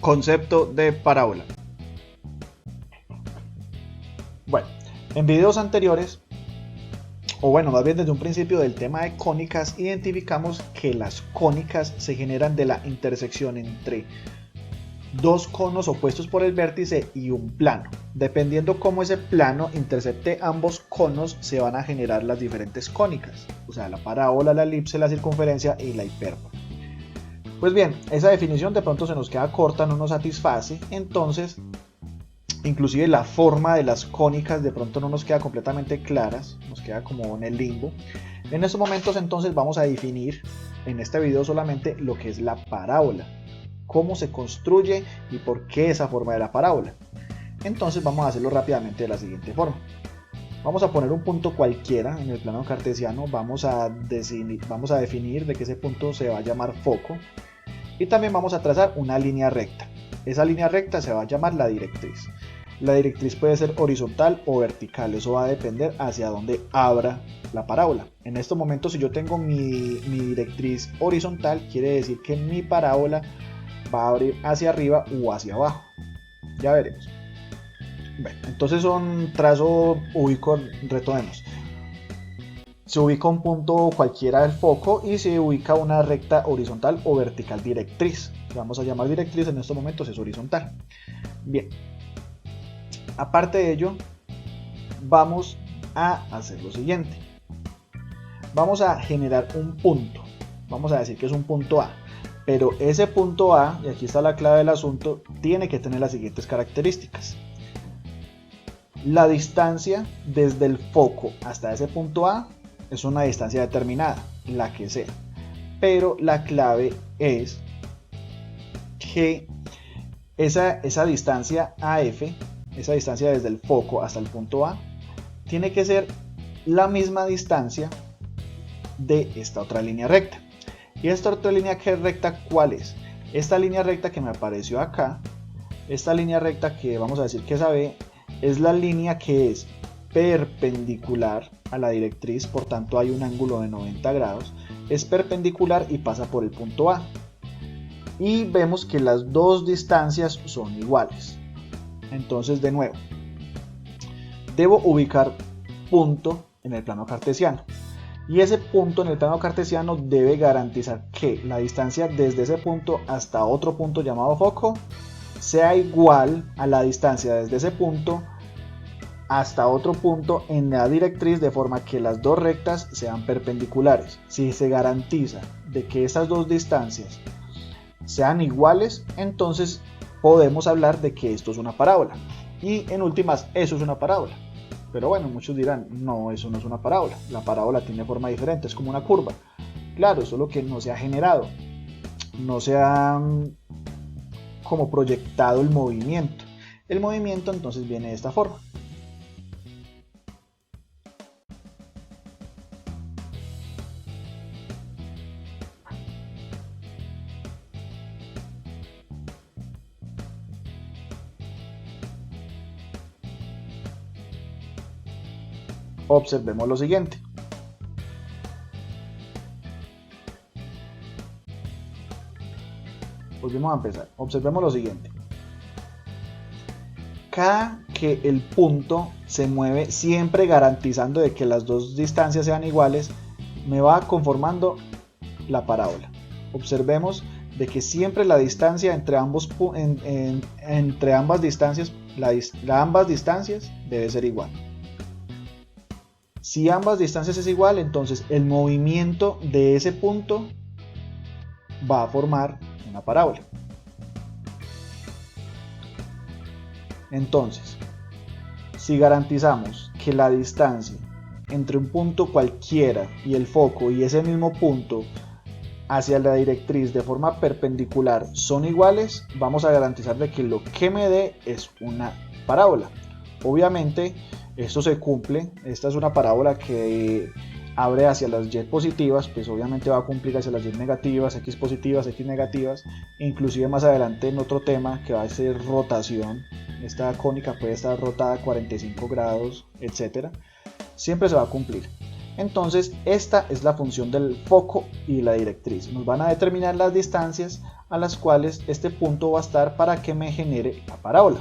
Concepto de parábola. Bueno, en videos anteriores, o bueno, más bien desde un principio del tema de cónicas, identificamos que las cónicas se generan de la intersección entre dos conos opuestos por el vértice y un plano. Dependiendo cómo ese plano intercepte ambos conos, se van a generar las diferentes cónicas, o sea, la parábola, la elipse, la circunferencia y la hipérbola. Pues bien, esa definición de pronto se nos queda corta, no nos satisface, entonces inclusive la forma de las cónicas de pronto no nos queda completamente claras, nos queda como en el limbo. En estos momentos entonces vamos a definir en este video solamente lo que es la parábola, cómo se construye y por qué esa forma de la parábola. Entonces vamos a hacerlo rápidamente de la siguiente forma. Vamos a poner un punto cualquiera en el plano cartesiano, vamos a definir de que ese punto se va a llamar foco y también vamos a trazar una línea recta. Esa línea recta se va a llamar la directriz. La directriz puede ser horizontal o vertical, eso va a depender hacia dónde abra la parábola. En estos momentos, si yo tengo mi directriz horizontal, quiere decir que mi parábola va a abrir hacia arriba o hacia abajo. Ya veremos. Bueno, entonces son trazo ubico, retomemos. Se ubica un punto cualquiera del foco y se ubica una recta horizontal o vertical directriz. Que vamos a llamar directriz, en estos momentos es horizontal. Bien. Aparte de ello, vamos a hacer lo siguiente. Vamos a generar un punto. Vamos a decir que es un punto A. Pero ese punto A, y aquí está la clave del asunto, tiene que tener las siguientes características. La distancia desde el foco hasta ese punto A es una distancia determinada, la que sea. Pero la clave es que esa distancia AF, esa distancia desde el foco hasta el punto A, tiene que ser la misma distancia de esta otra línea recta. ¿Y esta otra línea recta cuál es? Esta línea recta que me apareció acá, esta línea recta que vamos a decir que es AB, es la línea que es perpendicular a la directriz, por tanto hay un ángulo de 90 grados, es perpendicular y pasa por el punto A. Y vemos que las dos distancias son iguales. Entonces, de nuevo, debo ubicar punto en el plano cartesiano. Y ese punto en el plano cartesiano debe garantizar que la distancia desde ese punto hasta otro punto llamado foco sea igual a la distancia desde ese punto hasta otro punto en la directriz, de forma que las dos rectas sean perpendiculares. Si se garantiza de que esas dos distancias sean iguales, entonces podemos hablar de que esto es una parábola. Y en últimas, eso es una parábola. Pero bueno, muchos dirán, no, eso no es una parábola. La parábola tiene forma diferente, es como una curva. Claro, solo que no se ha generado, no se ha como proyectado el movimiento. El movimiento entonces viene de esta forma. Observemos lo siguiente. Volvemos a empezar. Observemos lo siguiente. Cada que el punto se mueve, siempre garantizando de que las dos distancias sean iguales, me va conformando la parábola. Observemos de que siempre la distancia entre ambas distancias, ambas distancias debe ser igual. Si ambas distancias es igual, entonces el movimiento de ese punto va a formar una parábola. Entonces, si garantizamos que la distancia entre un punto cualquiera y el foco y ese mismo punto hacia la directriz de forma perpendicular son iguales, vamos a garantizar de que lo que me dé es una parábola. Obviamente esto se cumple, esta es una parábola que abre hacia las y positivas, pues obviamente va a cumplir hacia las y negativas, x positivas, x negativas, inclusive más adelante en otro tema que va a ser rotación, esta cónica puede estar rotada a 45 grados, etcétera, siempre se va a cumplir. Entonces esta es la función del foco y la directriz. Nos van a determinar las distancias a las cuales este punto va a estar para que me genere la parábola.